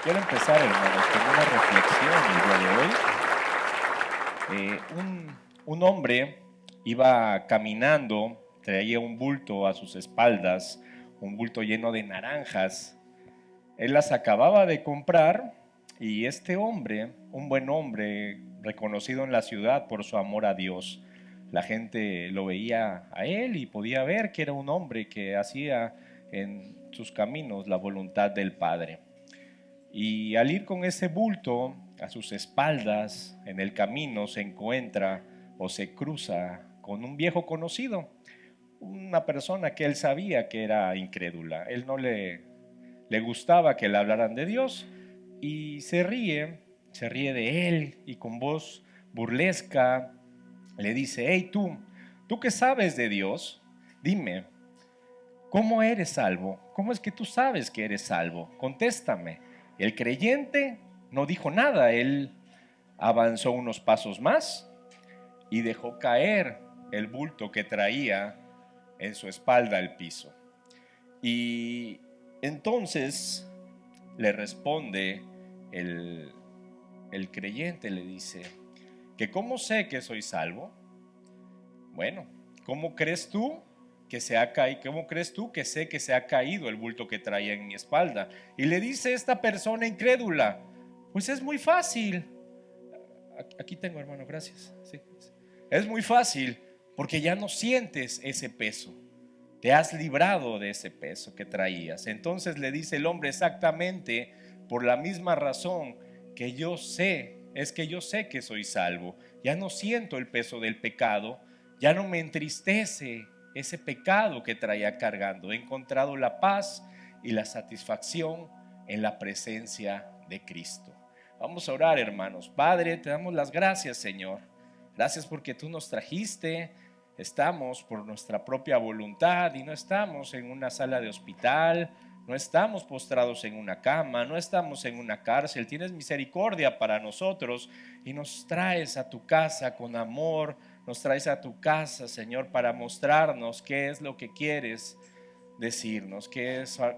Quiero empezar, hermanos, con una reflexión el día de hoy. Un hombre iba caminando, traía un bulto a sus espaldas, un bulto lleno de naranjas. Él las acababa de comprar y este hombre, un buen hombre, reconocido en la ciudad por su amor a Dios, la gente lo veía a él y podía ver que era un hombre que hacía en sus caminos la voluntad del Padre. Y al ir con ese bulto a sus espaldas en el camino se encuentra o se cruza con un viejo conocido, una persona que él sabía que era incrédula. Él no le gustaba que le hablaran de Dios y se ríe de él y con voz burlesca le dice: hey tú que sabes de Dios, dime, ¿cómo eres salvo? ¿Cómo es que tú sabes que eres salvo? Contéstame. El creyente no dijo nada, él avanzó unos pasos más y dejó caer el bulto que traía en su espalda al piso. Y entonces le responde el, el creyente, le dice, ¿que cómo sé que soy salvo? Bueno, ¿cómo crees tú que se ha caído? ¿Cómo crees tú que sé que se ha caído el bulto que traía en mi espalda? Y le dice esta persona incrédula, pues es muy fácil. Aquí tengo, hermano, gracias. Sí. Es muy fácil porque ya no sientes ese peso. Te has librado de ese peso que traías. Entonces le dice el hombre, exactamente por la misma razón que yo sé, es que yo sé que soy salvo. Ya no siento el peso del pecado, ya no me entristece ese pecado que traía cargando. He encontrado la paz y la satisfacción en la presencia de Cristo. Vamos a orar, hermanos. Padre, te damos las gracias, Señor. Gracias porque tú nos trajiste. Estamos por nuestra propia voluntad y no estamos en una sala de hospital, no estamos postrados en una cama, no estamos en una cárcel. Tienes misericordia para nosotros y nos traes a tu casa con amor, nos traes a tu casa, Señor, para mostrarnos qué es lo que quieres decirnos,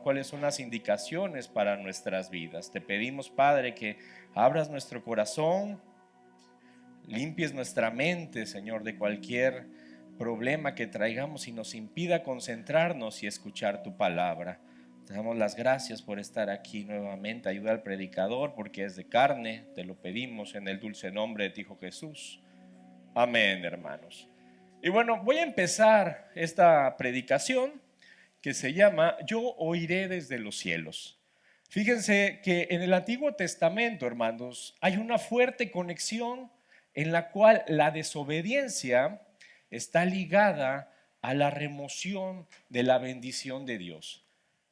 cuáles son las indicaciones para nuestras vidas. Te pedimos, Padre, que abras nuestro corazón, limpies nuestra mente, Señor, de cualquier problema que traigamos y nos impida concentrarnos y escuchar tu palabra. Te damos las gracias por estar aquí nuevamente. Ayuda al predicador porque es de carne. Te lo pedimos en el dulce nombre de tu Hijo Jesús. Amén, hermanos. Y bueno, voy a empezar esta predicación que se llama Yo oiré desde los cielos. Fíjense que en el Antiguo Testamento, hermanos, hay una fuerte conexión en la cual la desobediencia está ligada a la remoción de la bendición de Dios.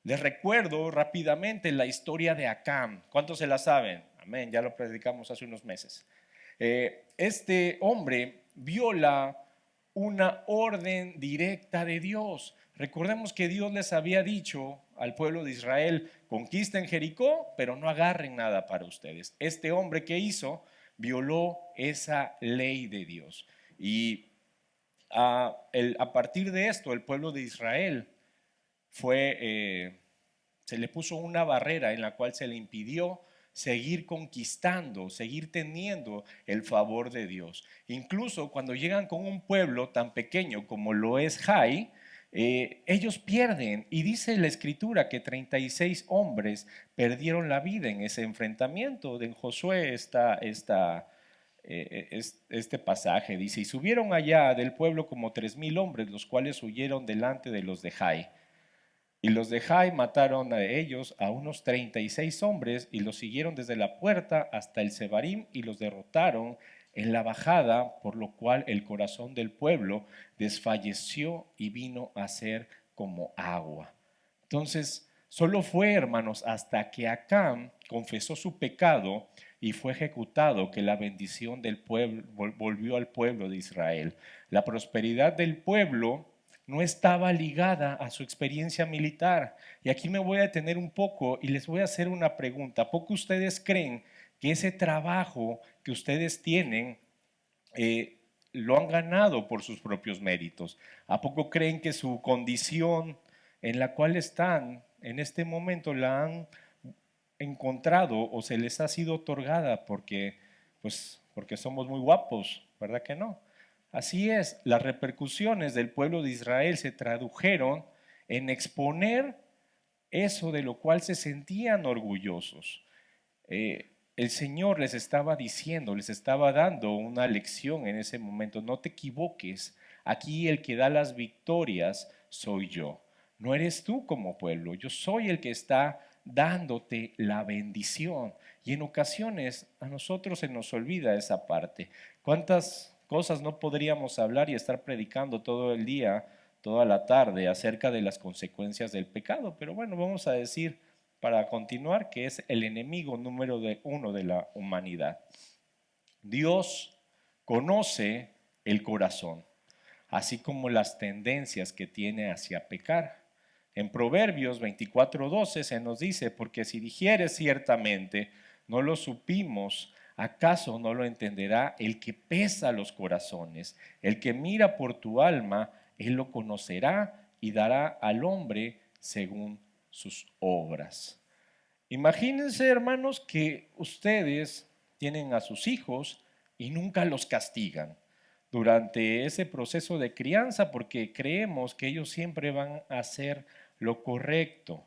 Les recuerdo rápidamente la historia de Acán. ¿Cuántos se la saben? Amén, ya lo predicamos hace unos meses. Este hombre viola una orden directa de Dios. Recordemos que Dios les había dicho al pueblo de Israel, conquisten Jericó, pero no agarren nada para ustedes. Este hombre que hizo violó esa ley de Dios. Y a partir de esto, el pueblo de Israel se le puso una barrera en la cual se le impidió seguir conquistando, seguir teniendo el favor de Dios. Incluso cuando llegan con un pueblo tan pequeño como lo es Jai, ellos pierden, y dice la escritura que 36 hombres perdieron la vida en ese enfrentamiento. En Josué este pasaje dice, y subieron allá del pueblo como 3,000 hombres, los cuales huyeron delante de los de Jai. Y los de Jai mataron a ellos a unos 36 hombres y los siguieron desde la puerta hasta el Sebarim y los derrotaron en la bajada, por lo cual el corazón del pueblo desfalleció y vino a ser como agua. Entonces, solo fue, hermanos, hasta que Acán confesó su pecado y fue ejecutado que la bendición del pueblo volvió al pueblo de Israel. La prosperidad del pueblo no estaba ligada a su experiencia militar. Y aquí me voy a detener un poco y les voy a hacer una pregunta. ¿A poco ustedes creen que ese trabajo que ustedes tienen lo han ganado por sus propios méritos? ¿A poco creen que su condición en la cual están en este momento la han encontrado o se les ha sido otorgada porque somos muy guapos, ¿verdad que no? Así es, las repercusiones del pueblo de Israel se tradujeron en exponer eso de lo cual se sentían orgullosos. El Señor les estaba diciendo, les estaba dando una lección en ese momento. No te equivoques, aquí el que da las victorias soy yo. No eres tú como pueblo, yo soy el que está dándote la bendición. Y en ocasiones a nosotros se nos olvida esa parte. ¿Cuántas cosas no podríamos hablar y estar predicando todo el día, toda la tarde acerca de las consecuencias del pecado? Pero bueno, vamos a decir para continuar, que es el enemigo número uno de la humanidad. Dios conoce el corazón, así como las tendencias que tiene hacia pecar. En Proverbios 24:12 se nos dice, porque si dijeres ciertamente, no lo supimos, ¿acaso no lo entenderá el que pesa los corazones? El que mira por tu alma, él lo conocerá y dará al hombre según sus obras. Imagínense, hermanos, que ustedes tienen a sus hijos y nunca los castigan durante ese proceso de crianza porque creemos que ellos siempre van a hacer lo correcto.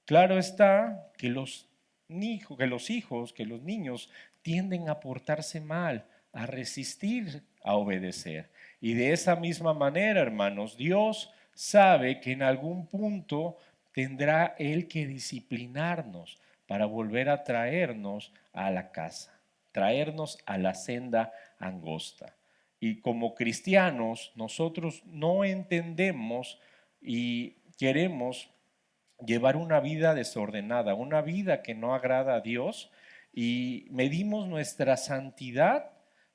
Claro está que que los niños tienden a portarse mal, a resistir a obedecer. Y de esa misma manera, hermanos, Dios sabe que en algún punto tendrá Él que disciplinarnos para volver a traernos a la casa, traernos a la senda angosta. Y como cristianos, nosotros no entendemos y queremos llevar una vida desordenada, una vida que no agrada a Dios, y medimos nuestra santidad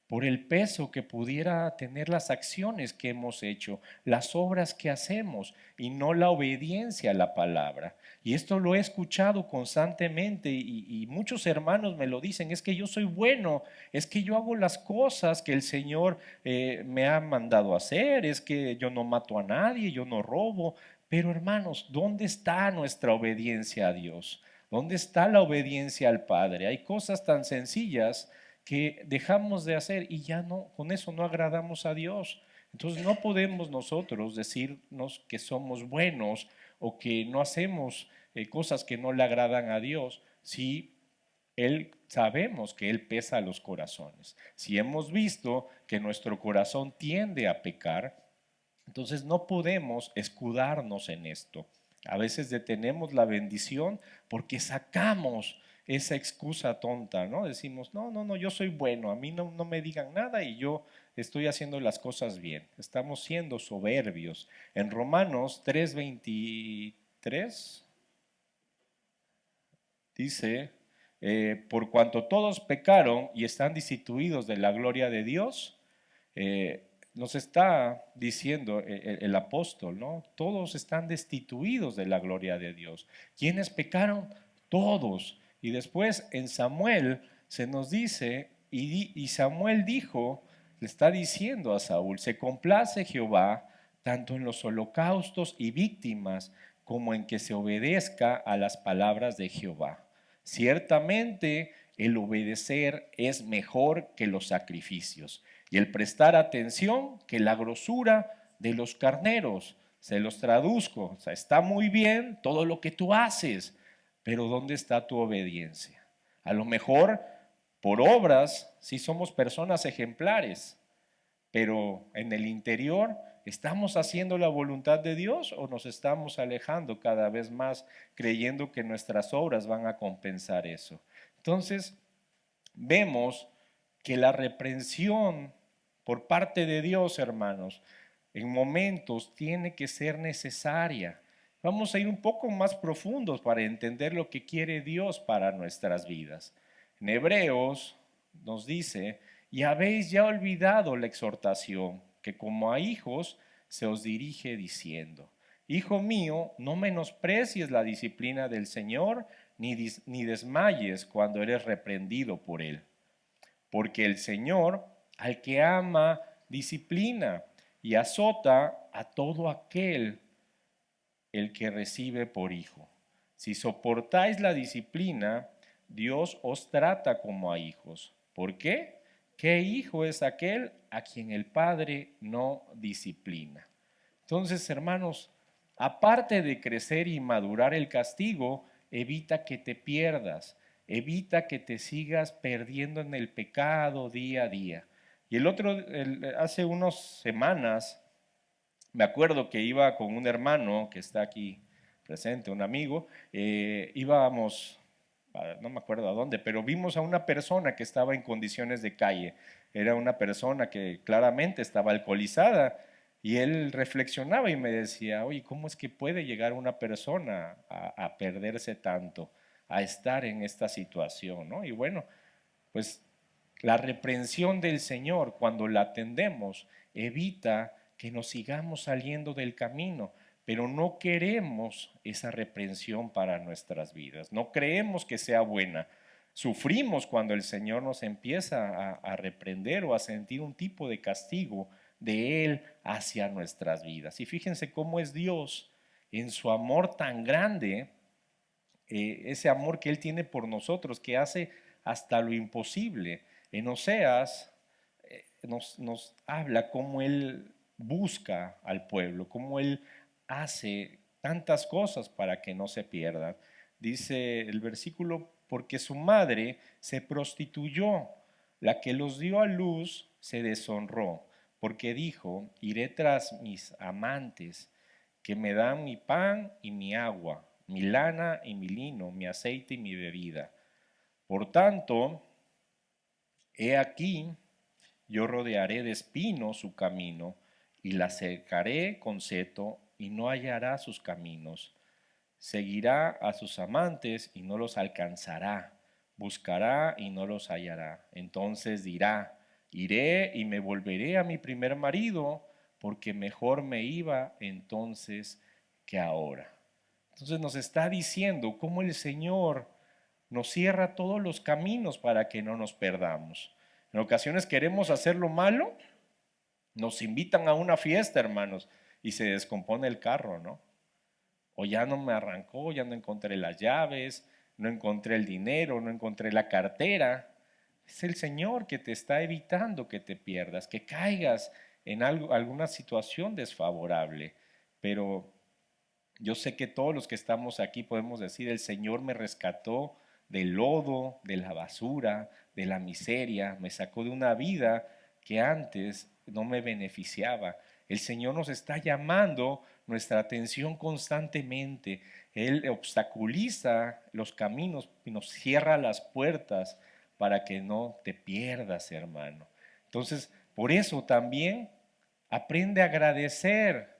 por el peso que pudiera tener las acciones que hemos hecho, las obras que hacemos y no la obediencia a la palabra. Y esto lo he escuchado constantemente y muchos hermanos me lo dicen, es que yo soy bueno, es que yo hago las cosas que el Señor me ha mandado hacer, es que yo no mato a nadie, yo no robo. Pero hermanos, ¿dónde está nuestra obediencia a Dios? ¿Dónde está la obediencia al Padre? Hay cosas tan sencillas que dejamos de hacer y ya no, con eso no agradamos a Dios. Entonces no podemos nosotros decirnos que somos buenos o que no hacemos cosas que no le agradan a Dios si Él sabemos que Él pesa los corazones. Si hemos visto que nuestro corazón tiende a pecar, entonces no podemos escudarnos en esto. A veces detenemos la bendición porque sacamos esa excusa tonta, ¿no? Decimos, no, no, no, yo soy bueno, a mí no me digan nada y yo estoy haciendo las cosas bien. Estamos siendo soberbios. En Romanos 3:23 dice, por cuanto todos pecaron y están destituidos de la gloria de Dios, nos está diciendo el apóstol, ¿no? Todos están destituidos de la gloria de Dios. ¿Quiénes pecaron? Todos. Y después en Samuel se nos dice, y Samuel dijo, le está diciendo a Saúl, se complace Jehová tanto en los holocaustos y víctimas como en que se obedezca a las palabras de Jehová. Ciertamente el obedecer es mejor que los sacrificios y el prestar atención que la grosura de los carneros. Se los traduzco, o sea, está muy bien todo lo que tú haces, pero ¿dónde está tu obediencia? A lo mejor por obras sí somos personas ejemplares, pero en el interior, ¿estamos haciendo la voluntad de Dios o nos estamos alejando cada vez más creyendo que nuestras obras van a compensar eso? Entonces, vemos que la reprensión por parte de Dios, hermanos, en momentos tiene que ser necesaria. Vamos a ir un poco más profundos para entender lo que quiere Dios para nuestras vidas. En Hebreos nos dice, y habéis ya olvidado la exhortación que como a hijos se os dirige diciendo, Hijo mío, no menosprecies la disciplina del Señor, ni desmayes cuando eres reprendido por Él. Porque el Señor, al que ama, disciplina y azota a todo aquel el que recibe por hijo. Si soportáis la disciplina, Dios os trata como a hijos. ¿Por qué? ¿Qué hijo es aquel a quien el Padre no disciplina? Entonces, hermanos, aparte de crecer y madurar el castigo, evita que te pierdas, evita que te sigas perdiendo en el pecado día a día. Y hace unas semanas, me acuerdo que iba con un hermano que está aquí presente, un amigo, íbamos, no me acuerdo a dónde, pero vimos a una persona que estaba en condiciones de calle. Era una persona que claramente estaba alcoholizada y él reflexionaba y me decía, oye, ¿cómo es que puede llegar una persona a perderse tanto, a estar en esta situación? ¿No? Y bueno, pues la reprensión del Señor, cuando la atendemos, evita que nos sigamos saliendo del camino, pero no queremos esa reprensión para nuestras vidas, no creemos que sea buena. Sufrimos cuando el Señor nos empieza a reprender o a sentir un tipo de castigo de Él hacia nuestras vidas. Y fíjense cómo es Dios en su amor tan grande, ese amor que Él tiene por nosotros, que hace hasta lo imposible. En Oseas nos habla cómo Él busca al pueblo, cómo Él hace tantas cosas para que no se pierdan. Dice el versículo, porque su madre se prostituyó, la que los dio a luz se deshonró, porque dijo, iré tras mis amantes, que me dan mi pan y mi agua, mi lana y mi lino, mi aceite y mi bebida. Por tanto, he aquí, yo rodearé de espinos su camino, y la cercaré con seto, y no hallará sus caminos. Seguirá a sus amantes y no los alcanzará. Buscará y no los hallará. Entonces dirá, iré y me volveré a mi primer marido, porque mejor me iba entonces que ahora. Entonces nos está diciendo cómo el Señor nos cierra todos los caminos para que no nos perdamos. En ocasiones queremos hacer lo malo, nos invitan a una fiesta, hermanos, y se descompone el carro, ¿no? O ya no me arrancó, ya no encontré las llaves, no encontré el dinero, no encontré la cartera. Es el Señor que te está evitando que te pierdas, que caigas en alguna situación desfavorable. Pero yo sé que todos los que estamos aquí podemos decir, el Señor me rescató del lodo, de la basura, de la miseria, me sacó de una vida que antes no me beneficiaba. El Señor nos está llamando nuestra atención constantemente. Él obstaculiza los caminos y nos cierra las puertas para que no te pierdas, hermano. Entonces, por eso también aprende a agradecer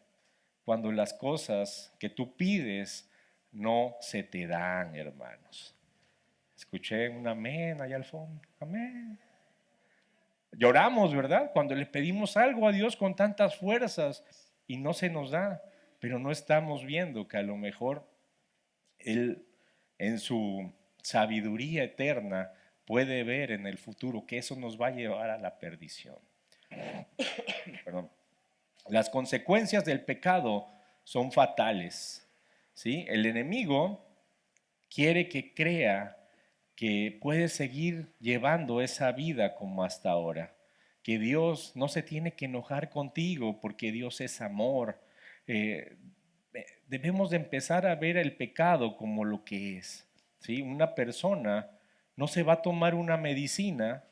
cuando las cosas que tú pides no se te dan, hermanos. Escuché un amén allá al fondo. Amén. Lloramos, ¿verdad? Cuando le pedimos algo a Dios con tantas fuerzas y no se nos da, pero no estamos viendo que a lo mejor Él en su sabiduría eterna puede ver en el futuro que eso nos va a llevar a la perdición. Perdón. Las consecuencias del pecado son fatales, ¿sí? El enemigo quiere que crea que puede seguir llevando esa vida como hasta ahora, que Dios no se tiene que enojar contigo porque Dios es amor. Eh, Debemos de empezar a ver el pecado como lo que es, ¿sí? Una persona no se va a tomar una medicina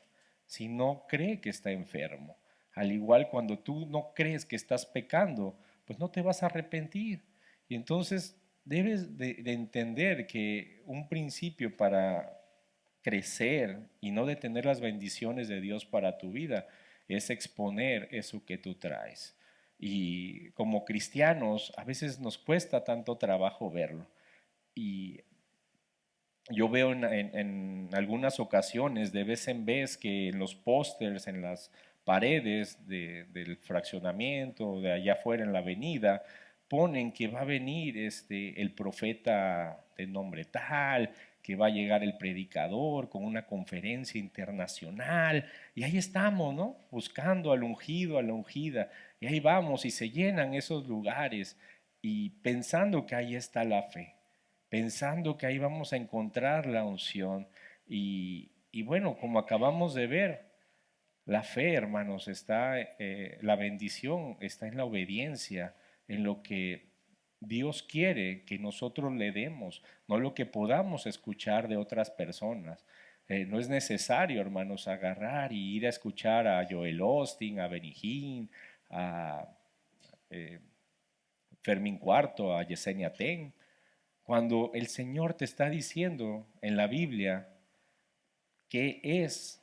si no cree que está enfermo. Al igual cuando tú no crees que estás pecando, pues no te vas a arrepentir. Y entonces debes de entender que un principio para crecer y no detener las bendiciones de Dios para tu vida es exponer eso que tú traes. Y como cristianos a veces nos cuesta tanto trabajo verlo. Y yo veo en algunas ocasiones, de vez en vez, que en los pósters, en las paredes del fraccionamiento, de allá afuera en la avenida, ponen que va a venir el profeta de nombre tal, que va a llegar el predicador con una conferencia internacional, y ahí estamos, ¿no? Buscando al ungido, a la ungida, y ahí vamos, y se llenan esos lugares, y pensando que ahí está la fe, pensando que ahí vamos a encontrar la unción. Y bueno, como acabamos de ver, la fe, hermanos, está, la bendición está en la obediencia, en lo que Dios quiere que nosotros le demos, no lo que podamos escuchar de otras personas. No es necesario, hermanos, agarrar y ir a escuchar a Joel Austin, a Benny Hinn, a eh, Fermín Cuarto, a Yesenia Ten, cuando el Señor te está diciendo en la Biblia qué es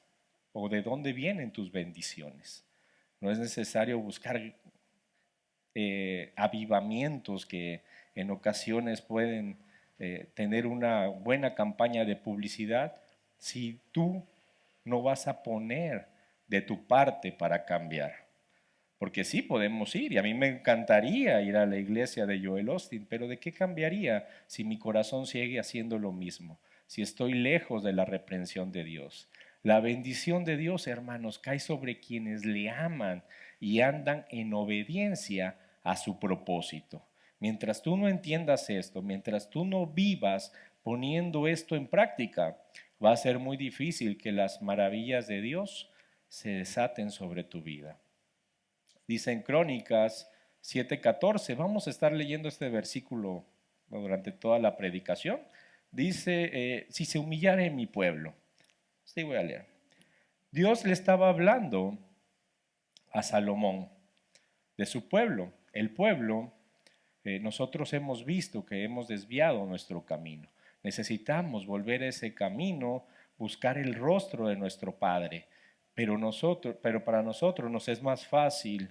o de dónde vienen tus bendiciones. No es necesario buscar avivamientos que en ocasiones pueden tener una buena campaña de publicidad si tú no vas a poner de tu parte para cambiar. Porque sí podemos ir, y a mí me encantaría ir a la iglesia de Joel Austin, pero ¿de qué cambiaría si mi corazón sigue haciendo lo mismo? Si estoy lejos de la reprensión de Dios. La bendición de Dios, hermanos, cae sobre quienes le aman y andan en obediencia a su propósito. Mientras tú no entiendas esto, mientras tú no vivas poniendo esto en práctica, va a ser muy difícil que las maravillas de Dios se desaten sobre tu vida. Dice en Crónicas 7:14, vamos a estar leyendo este versículo durante toda la predicación. Dice, si se humillare mi pueblo. Sí, voy a leer. Dios le estaba hablando a Salomón de su pueblo. El pueblo, nosotros hemos visto que hemos desviado nuestro camino. Necesitamos volver a ese camino, buscar el rostro de nuestro Padre. Pero para nosotros nos es más fácil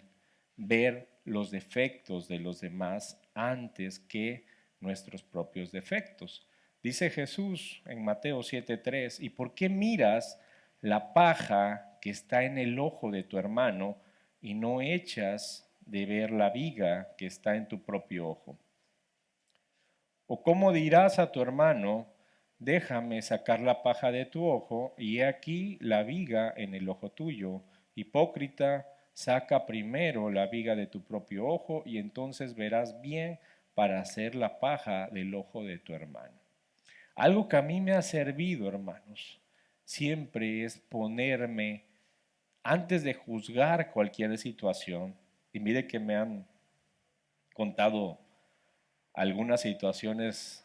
ver los defectos de los demás antes que nuestros propios defectos. Dice Jesús en Mateo 7:3, ¿y por qué miras la paja que está en el ojo de tu hermano y no echas de ver la viga que está en tu propio ojo? ¿O cómo dirás a tu hermano, déjame sacar la paja de tu ojo y he aquí la viga en el ojo tuyo? Hipócrita, saca primero la viga de tu propio ojo y entonces verás bien para hacer la paja del ojo de tu hermano. Algo que a mí me ha servido, hermanos, siempre es ponerme, antes de juzgar cualquier situación, y mire que me han contado algunas situaciones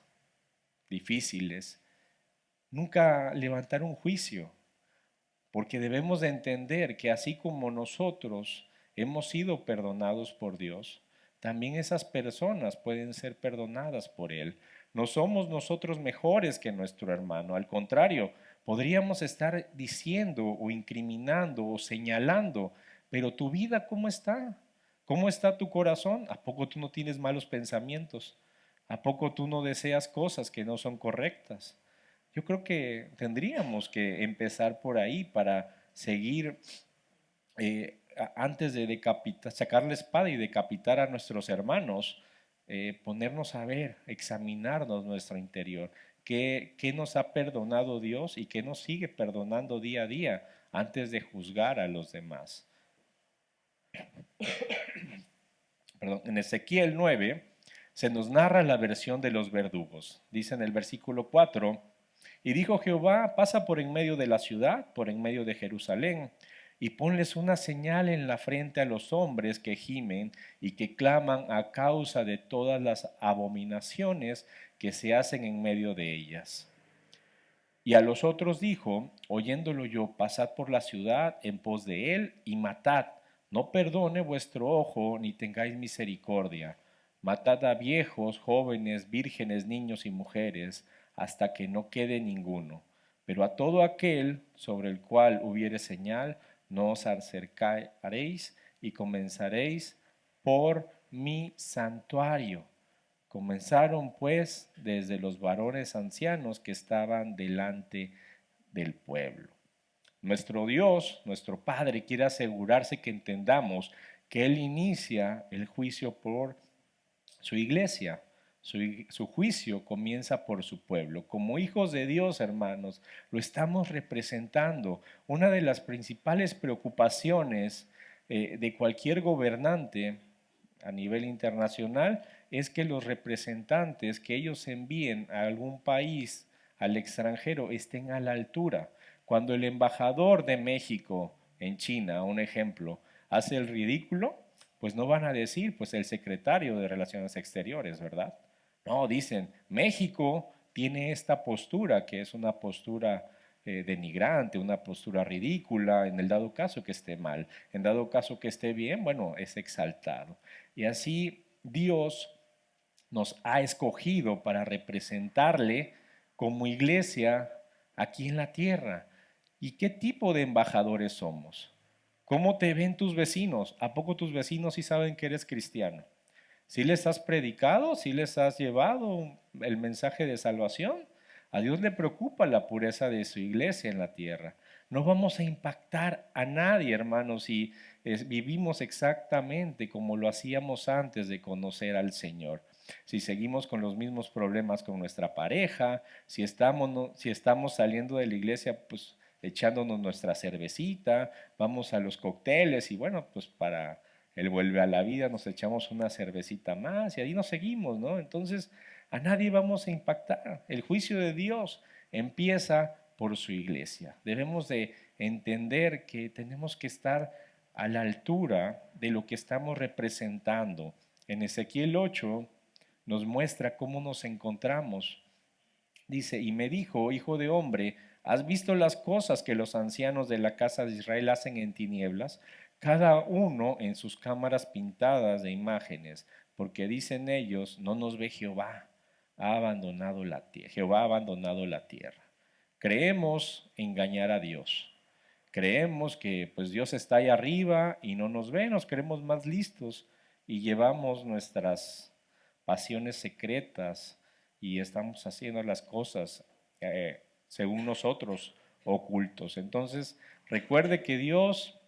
difíciles, nunca levantar un juicio, porque debemos de entender que así como nosotros hemos sido perdonados por Dios, también esas personas pueden ser perdonadas por Él. No somos nosotros mejores que nuestro hermano, al contrario, podríamos estar diciendo o incriminando o señalando, pero tu vida, ¿cómo está? ¿Cómo está tu corazón? ¿A poco tú no tienes malos pensamientos? ¿A poco tú no deseas cosas que no son correctas? Yo creo que tendríamos que empezar por ahí para seguir antes de decapitar, sacar la espada y decapitar a nuestros hermanos, ponernos a ver, examinarnos nuestro interior, qué nos ha perdonado Dios y qué nos sigue perdonando día a día antes de juzgar a los demás. Perdón, en Ezequiel 9 se nos narra la versión de los verdugos. Dice en el versículo 4, y dijo Jehová, pasa por en medio de la ciudad, por en medio de Jerusalén, y ponles una señal en la frente a los hombres que gimen y que claman a causa de todas las abominaciones que se hacen en medio de ellas. Y a los otros dijo, oyéndolo yo, pasad por la ciudad en pos de él y matad, no perdone vuestro ojo ni tengáis misericordia. Matad a viejos, jóvenes, vírgenes, niños y mujeres, hasta que no quede ninguno. Pero a todo aquel sobre el cual hubiere señal, no os acercaréis y comenzaréis por mi santuario. Comenzaron pues desde los varones ancianos que estaban delante del pueblo. Nuestro Dios, nuestro Padre, quiere asegurarse que entendamos que Él inicia el juicio por su iglesia. Su juicio comienza por su pueblo. Como hijos de Dios, hermanos, lo estamos representando. Una de las principales preocupaciones de cualquier gobernante a nivel internacional es que los representantes que ellos envíen a algún país al extranjero, estén a la altura. Cuando el embajador de México en China, un ejemplo, hace el ridículo, pues no van a decir, pues el secretario de Relaciones Exteriores, ¿verdad? No, dicen, México tiene esta postura, que es una postura denigrante, una postura ridícula, en el dado caso que esté mal, en dado caso que esté bien, bueno, es exaltado. Y así Dios nos ha escogido para representarle como iglesia aquí en la tierra. ¿Y qué tipo de embajadores somos? ¿Cómo te ven tus vecinos? ¿A poco tus vecinos sí saben que eres cristiano? ¿Sí les has predicado? ¿Sí les has llevado el mensaje de salvación? A Dios le preocupa la pureza de su iglesia en la tierra. No vamos a impactar a nadie, hermanos, si vivimos exactamente como lo hacíamos antes de conocer al Señor. Si seguimos con los mismos problemas con nuestra pareja, si estamos, si estamos saliendo de la iglesia, pues echándonos nuestra cervecita, vamos a los cócteles y bueno, pues para él vuelve a la vida, nos echamos una cervecita más y ahí nos seguimos, ¿no? Entonces, a nadie vamos a impactar. El juicio de Dios empieza por su iglesia. Debemos de entender que tenemos que estar a la altura de lo que estamos representando. En Ezequiel 8 nos muestra cómo nos encontramos. Dice, y me dijo, hijo de hombre, ¿has visto las cosas que los ancianos de la casa de Israel hacen en tinieblas? Cada uno en sus cámaras pintadas de imágenes, porque dicen ellos, no nos ve Jehová, ha abandonado la tierra. Jehová ha abandonado la tierra. Creemos engañar a Dios. Creemos que pues Dios está ahí arriba y no nos ve, nos creemos más listos y llevamos nuestras pasiones secretas y estamos haciendo las cosas según nosotros ocultos. Entonces, recuerde que Dios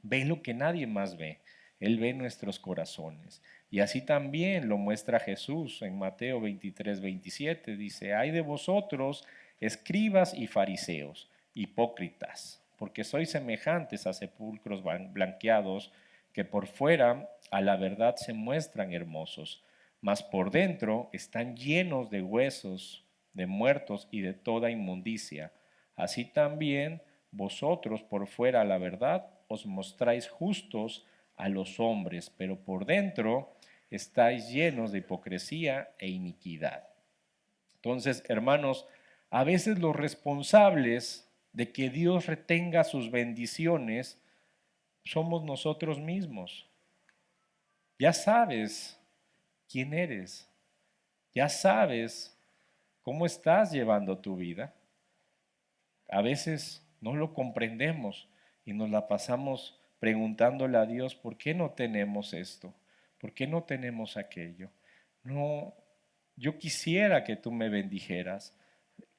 ve lo que nadie más ve. Él ve nuestros corazones. Y así también lo muestra Jesús en Mateo 23-27. Dice, ay de vosotros, escribas y fariseos, hipócritas, porque sois semejantes a sepulcros blanqueados, que por fuera a la verdad se muestran hermosos, mas por dentro están llenos de huesos, de muertos y de toda inmundicia. Así también vosotros por fuera a la verdad os mostráis justos a los hombres, pero por dentro estáis llenos de hipocresía e iniquidad. Entonces, hermanos, a veces los responsables de que Dios retenga sus bendiciones somos nosotros mismos. Ya sabes quién eres, ya sabes cómo estás llevando tu vida. A veces no lo comprendemos y nos la pasamos preguntándole a Dios, ¿por qué no tenemos esto? ¿Por qué no tenemos aquello? No, yo quisiera que tú me bendijeras.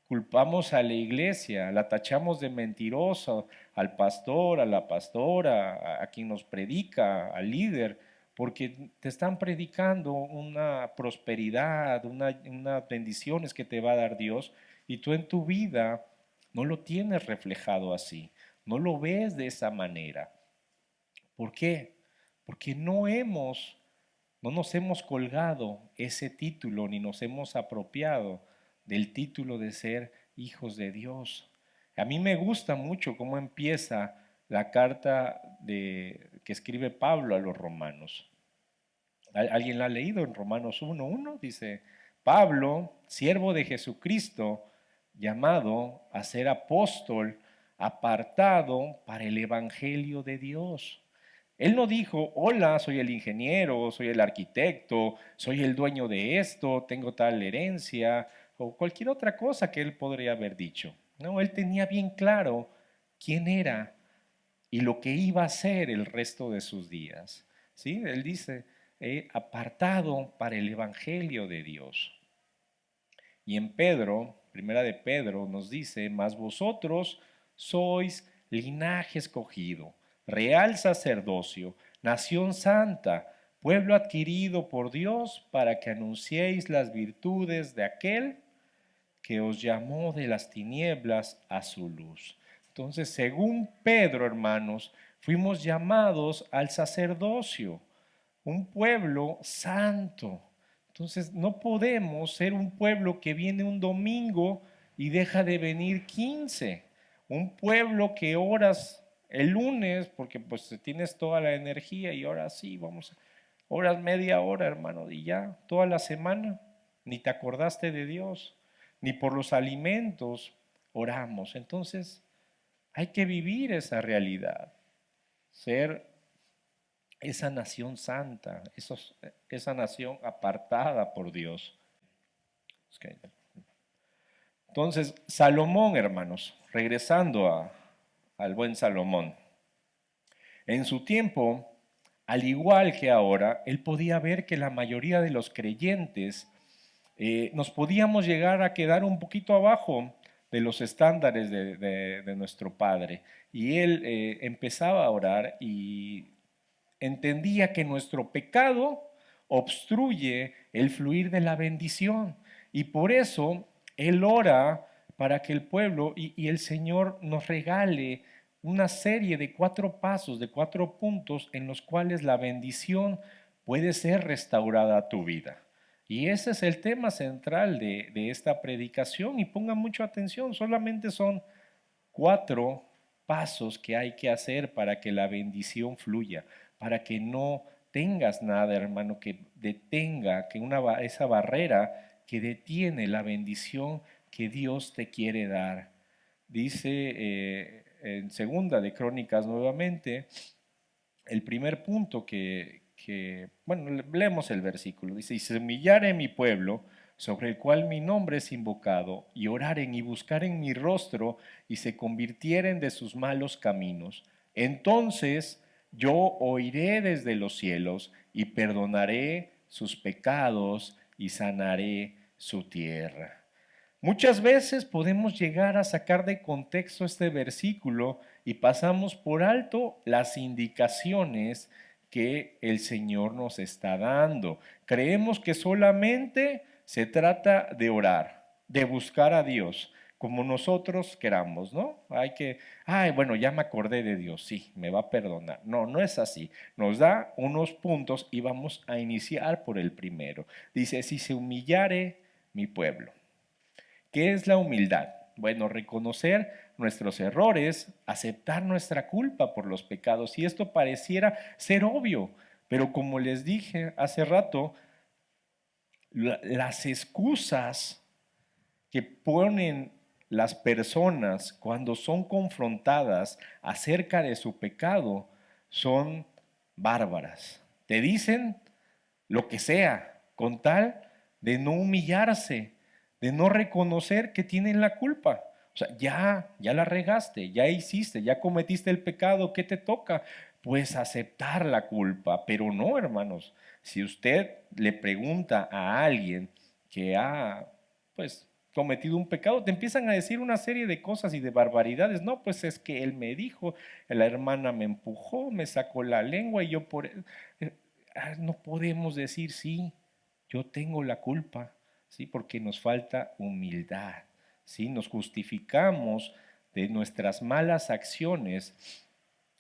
Culpamos a la iglesia, la tachamos de mentiroso, al pastor, a la pastora, a quien nos predica, al líder, porque te están predicando una prosperidad, unas bendiciones que te va a dar Dios, y tú en tu vida no lo tienes reflejado así, no lo ves de esa manera. ¿Por qué? Porque no nos hemos colgado ese título ni nos hemos apropiado del título de ser hijos de Dios. A mí me gusta mucho cómo empieza la carta que escribe Pablo a los romanos. ¿Alguien la ha leído en Romanos 1:1? Dice, Pablo, siervo de Jesucristo, llamado a ser apóstol, apartado para el Evangelio de Dios. Él no dijo, hola, soy el ingeniero, soy el arquitecto, soy el dueño de esto, tengo tal herencia, o cualquier otra cosa que él podría haber dicho. No, él tenía bien claro quién era y lo que iba a hacer el resto de sus días. ¿Sí? Él dice, apartado para el Evangelio de Dios. Y en Pedro, primera de Pedro, nos dice, mas vosotros sois linaje escogido, real sacerdocio, nación santa, pueblo adquirido por Dios para que anunciéis las virtudes de aquel que os llamó de las tinieblas a su luz. Entonces, según Pedro, hermanos, fuimos llamados al sacerdocio, un pueblo santo. Entonces, no podemos ser un pueblo que viene un domingo y deja de venir 15. Un pueblo que oras el lunes porque pues tienes toda la energía y ahora sí, oras media hora, hermano, y ya toda la semana ni te acordaste de Dios, ni por los alimentos oramos. Entonces hay que vivir esa realidad, ser esa nación santa, esa nación apartada por Dios. Entonces, Salomón, hermanos, regresando al buen Salomón, en su tiempo, al igual que ahora, él podía ver que la mayoría de los creyentes nos podíamos llegar a quedar un poquito abajo de los estándares de nuestro Padre. Y él empezaba a orar y entendía que nuestro pecado obstruye el fluir de la bendición. Y por eso él ora para que el pueblo y el Señor nos regale una serie de 4 pasos, de 4 puntos en los cuales la bendición puede ser restaurada a tu vida. Y ese es el tema central de esta predicación. Y pongan mucha atención, solamente son 4 pasos que hay que hacer para que la bendición fluya, para que no tengas nada, hermano, que detenga, que esa barrera que detiene la bendición que Dios te quiere dar. Dice en segunda de Crónicas nuevamente, el primer punto bueno, leemos el versículo, dice, y se humillare mi pueblo, sobre el cual mi nombre es invocado, y oraren y buscaren mi rostro, y se convirtieren de sus malos caminos, entonces yo oiré desde los cielos, y perdonaré sus pecados, y sanaré su tierra. Muchas veces podemos llegar a sacar de contexto este versículo y pasamos por alto las indicaciones que el Señor nos está dando. Creemos que solamente se trata de orar, de buscar a Dios, como nosotros queramos, ¿no? Bueno, ya me acordé de Dios, sí, me va a perdonar. No, no es así. Nos da unos puntos y vamos a iniciar por el primero. Dice, si se humillare mi pueblo. ¿Qué es la humildad? Bueno, reconocer nuestros errores, aceptar nuestra culpa por los pecados. Y esto pareciera ser obvio, pero como les dije hace rato, las excusas que ponen las personas cuando son confrontadas acerca de su pecado son bárbaras. Te dicen lo que sea, con tal de no humillarse, de no reconocer que tienen la culpa. O sea, ya la regaste, ya hiciste, ya cometiste el pecado, ¿qué te toca? Pues aceptar la culpa, pero no, hermanos. Si usted le pregunta a alguien que ha, pues, cometido un pecado, te empiezan a decir una serie de cosas y de barbaridades. No, pues es que él me dijo, la hermana me empujó, me sacó la lengua y yo por... No podemos decir, sí, yo tengo la culpa, ¿sí? Porque nos falta humildad, ¿sí? Nos justificamos de nuestras malas acciones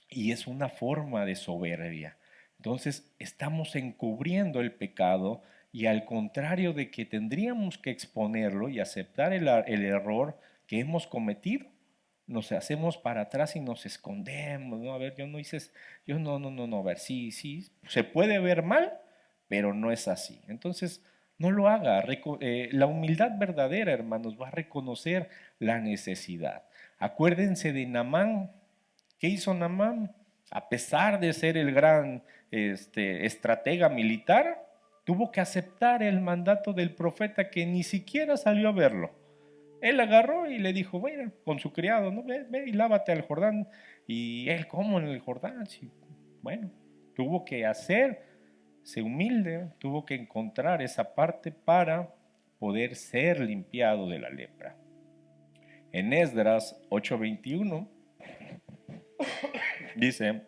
y es una forma de soberbia. Entonces estamos encubriendo el pecado y al contrario de que tendríamos que exponerlo y aceptar el error que hemos cometido, nos hacemos para atrás y nos escondemos, ¿no? A ver, yo no hice, yo no, a ver, sí, se puede ver mal, pero no es así. Entonces, no lo haga. La humildad verdadera, hermanos, va a reconocer la necesidad. Acuérdense de Naamán. ¿Qué hizo Naamán? A pesar de ser el gran estratega militar, tuvo que aceptar el mandato del profeta que ni siquiera salió a verlo. Él agarró y le dijo, bueno, con su criado, ¿no? Ve y lávate al Jordán. Y él, ¿cómo en el Jordán? Sí, bueno, tuvo que hacerse humilde, tuvo que encontrar esa parte para poder ser limpiado de la lepra. En Esdras 8:21 dice,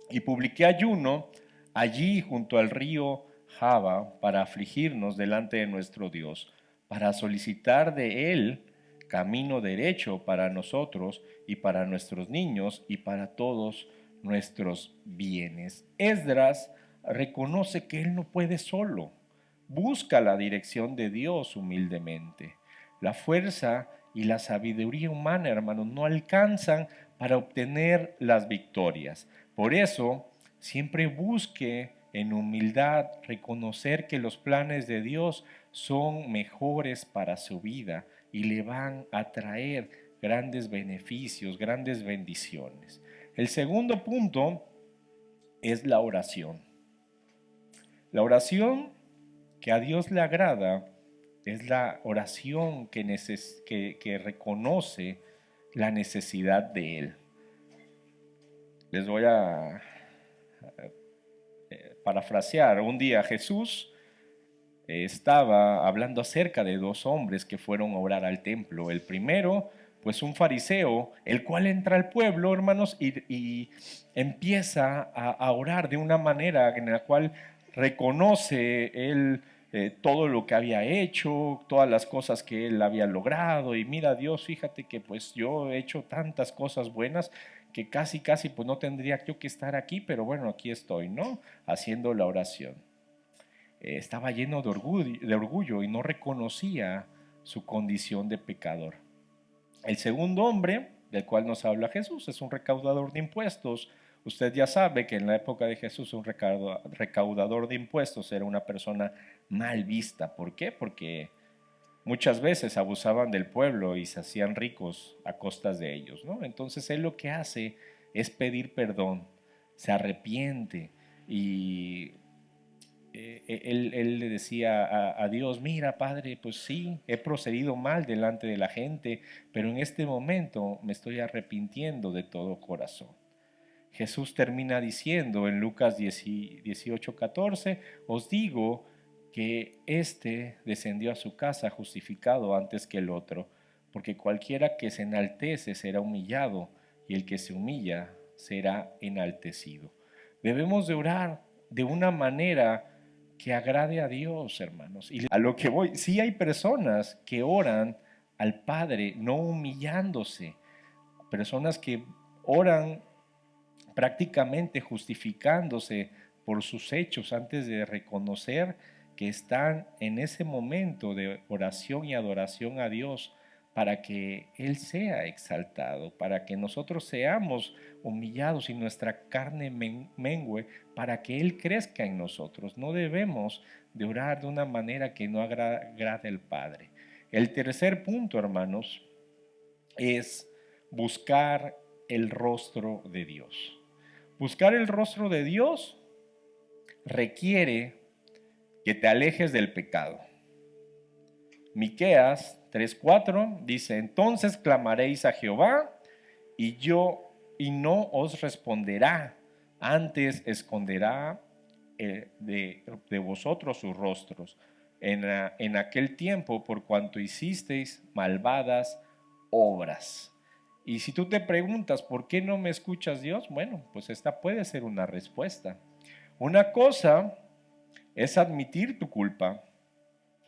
y publiqué ayuno allí junto al río Jaba para afligirnos delante de nuestro Dios, para solicitar de él camino derecho para nosotros y para nuestros niños y para todos nuestros bienes. Esdras reconoce que él no puede solo, busca la dirección de Dios humildemente. La fuerza y la sabiduría humana, hermanos, no alcanzan para obtener las victorias. Por eso, siempre busque en humildad reconocer que los planes de Dios son mejores para su vida y le van a traer grandes beneficios, grandes bendiciones. El segundo punto es la oración. La oración que a Dios le agrada es la oración que reconoce la necesidad de Él. Les voy a parafrasear. Un día Jesús estaba hablando acerca de dos hombres que fueron a orar al templo. El primero, pues un fariseo, el cual entra al pueblo, hermanos, y empieza a orar de una manera en la cual reconoce él todo lo que había hecho, todas las cosas que él había logrado. Y mira, Dios, fíjate que pues yo he hecho tantas cosas buenas que casi pues no tendría yo que estar aquí, pero bueno, aquí estoy, ¿no? Haciendo la oración. Estaba lleno de orgullo y no reconocía su condición de pecador. El segundo hombre, del cual nos habla Jesús, es un recaudador de impuestos. Usted ya sabe que en la época de Jesús un recaudador de impuestos era una persona mal vista. ¿Por qué? Porque muchas veces abusaban del pueblo y se hacían ricos a costas de ellos, ¿no? Entonces él lo que hace es pedir perdón, se arrepiente y él le decía a Dios, mira Padre, pues sí, he procedido mal delante de la gente, pero en este momento me estoy arrepintiendo de todo corazón. Jesús termina diciendo en Lucas 18:14, os digo que éste descendió a su casa justificado antes que el otro, porque cualquiera que se enaltece será humillado, y el que se humilla será enaltecido. Debemos de orar de una manera que agrade a Dios, hermanos. Y a lo que voy, sí hay personas que oran al Padre no humillándose, personas que oran prácticamente justificándose por sus hechos antes de reconocer que están en ese momento de oración y adoración a Dios para que Él sea exaltado, para que nosotros seamos humillados y nuestra carne mengue, para que Él crezca en nosotros. No debemos de orar de una manera que no agrade al Padre. El tercer punto, hermanos, es buscar el rostro de Dios. Buscar el rostro de Dios requiere que te alejes del pecado. Miqueas 3:4 dice, entonces clamaréis a Jehová y no os responderá, antes esconderá de vosotros sus rostros en aquel tiempo por cuanto hicisteis malvadas obras. Y si tú te preguntas, ¿por qué no me escuchas, Dios? Bueno, pues esta puede ser una respuesta. Una cosa es admitir tu culpa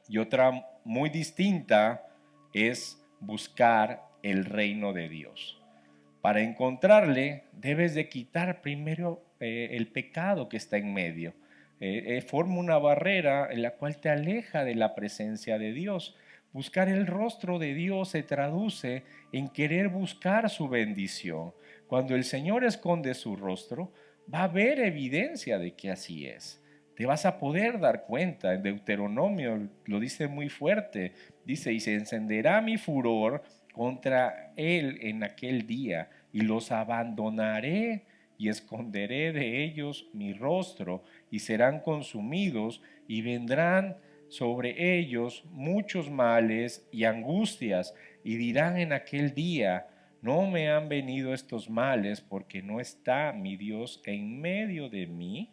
y otra muy distinta es buscar el reino de Dios. Para encontrarle debes de quitar primero el pecado que está en medio. Forma una barrera en la cual te aleja de la presencia de Dios. Buscar el rostro de Dios se traduce en querer buscar su bendición. Cuando el Señor esconde su rostro, va a haber evidencia de que así es. Te vas a poder dar cuenta. En Deuteronomio lo dice muy fuerte. Dice, y se encenderá mi furor contra él en aquel día, y los abandonaré y esconderé de ellos mi rostro, y serán consumidos, y vendrán sobre ellos muchos males y angustias, y dirán en aquel día, no me han venido estos males porque no está mi Dios en medio de mí,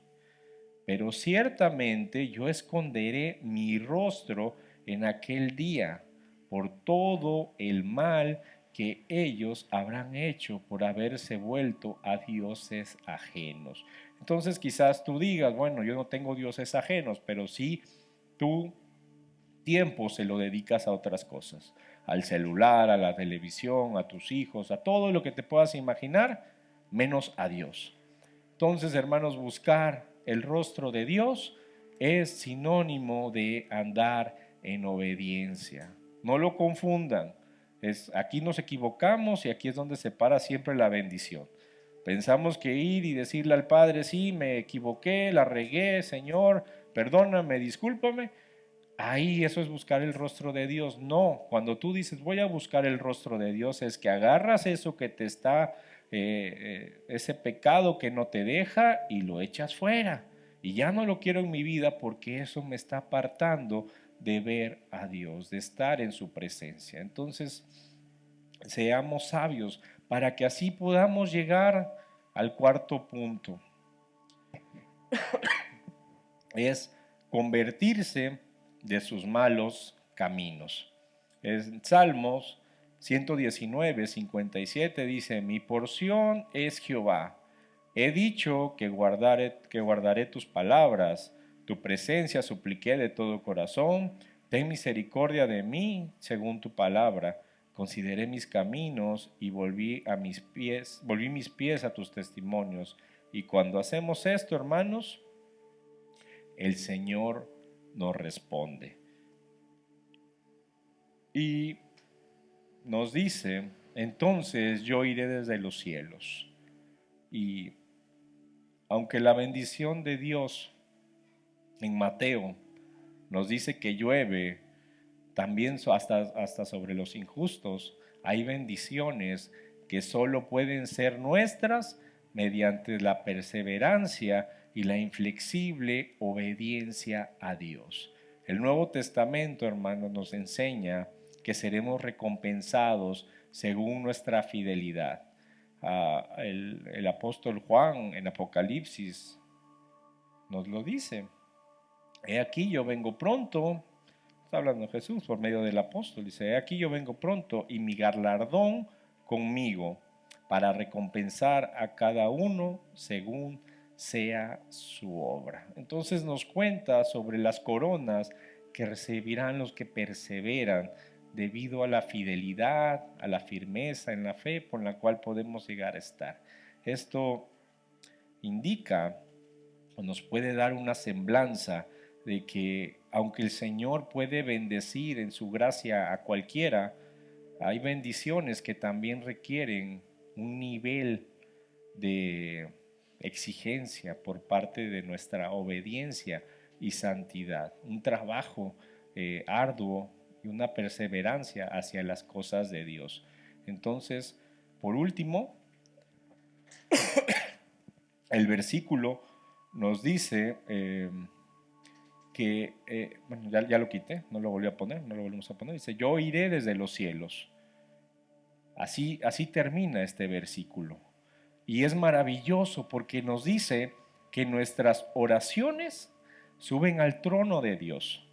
pero ciertamente yo esconderé mi rostro en aquel día por todo el mal que ellos habrán hecho por haberse vuelto a dioses ajenos. Entonces quizás tú digas, bueno, yo no tengo dioses ajenos, pero sí tu tiempo se lo dedicas a otras cosas, al celular, a la televisión, a tus hijos, a todo lo que te puedas imaginar, menos a Dios. Entonces, hermanos, buscar el rostro de Dios es sinónimo de andar en obediencia. No lo confundan. Aquí nos equivocamos y aquí es donde se para siempre la bendición. Pensamos que ir y decirle al Padre, sí, me equivoqué, la regué, Señor, perdóname, discúlpame. Ahí eso es buscar el rostro de Dios. No, cuando tú dices voy a buscar el rostro de Dios, es que agarras eso que te está, ese pecado que no te deja y lo echas fuera. Y ya no lo quiero en mi vida porque eso me está apartando de ver a Dios, de estar en su presencia. Entonces, seamos sabios para que así podamos llegar al cuarto punto. Es convertirse de sus malos caminos. En Salmos 119:57 dice, mi porción es Jehová. He dicho que guardaré tus palabras, tu presencia supliqué de todo corazón. Ten misericordia de mí según tu palabra. Consideré mis caminos y volví mis pies a tus testimonios. Y cuando hacemos esto, hermanos, el Señor nos responde. Y nos dice, entonces yo iré desde los cielos. Y aunque la bendición de Dios en Mateo nos dice que llueve también hasta sobre los injustos, hay bendiciones que solo pueden ser nuestras mediante la perseverancia y la inflexible obediencia a Dios. El Nuevo Testamento, hermanos, nos enseña que seremos recompensados según nuestra fidelidad. El apóstol Juan en Apocalipsis nos lo dice. He aquí yo vengo pronto, está hablando Jesús por medio del apóstol, dice, he aquí yo vengo pronto y mi galardón conmigo para recompensar a cada uno según sea su obra. Entonces nos cuenta sobre las coronas que recibirán los que perseveran debido a la fidelidad, a la firmeza en la fe por la cual podemos llegar a estar. Esto indica o nos puede dar una semblanza de que aunque el Señor puede bendecir en su gracia a cualquiera, hay bendiciones que también requieren un nivel de exigencia por parte de nuestra obediencia y santidad, un trabajo arduo y una perseverancia hacia las cosas de Dios. Entonces, por último, el versículo nos dice bueno, ya lo quité, no lo volví a poner, no lo volvemos a poner, dice, yo iré desde los cielos. Así termina este versículo. Y es maravilloso porque nos dice que nuestras oraciones suben al trono de Dios.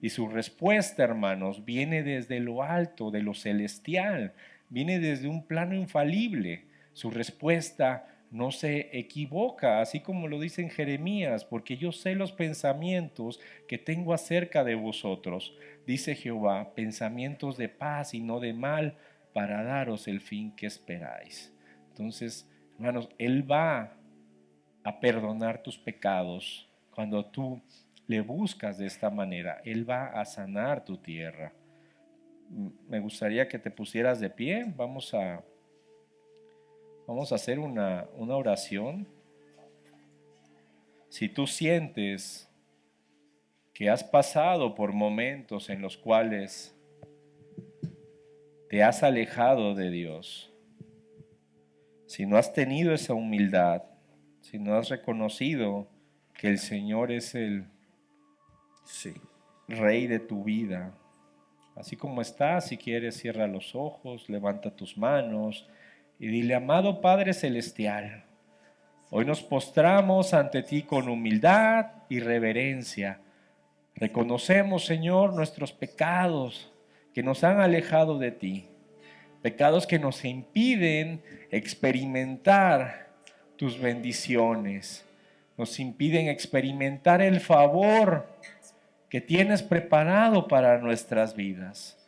Y su respuesta, hermanos, viene desde lo alto, de lo celestial, viene desde un plano infalible. Su respuesta no se equivoca, así como lo dice en Jeremías, porque yo sé los pensamientos que tengo acerca de vosotros, dice Jehová, pensamientos de paz y no de mal, para daros el fin que esperáis. Entonces, hermanos, Él va a perdonar tus pecados cuando tú le buscas de esta manera. Él va a sanar tu tierra. Me gustaría que te pusieras de pie. Vamos a hacer una oración. Si tú sientes que has pasado por momentos en los cuales te has alejado de Dios, si no has tenido esa humildad, si no has reconocido que el Señor es el Rey de tu vida, así como estás, si quieres cierra los ojos, levanta tus manos y dile, amado Padre Celestial, hoy nos postramos ante ti con humildad y reverencia. Reconocemos, Señor, nuestros pecados que nos han alejado de ti, pecados que nos impiden experimentar tus bendiciones, nos impiden experimentar el favor que tienes preparado para nuestras vidas.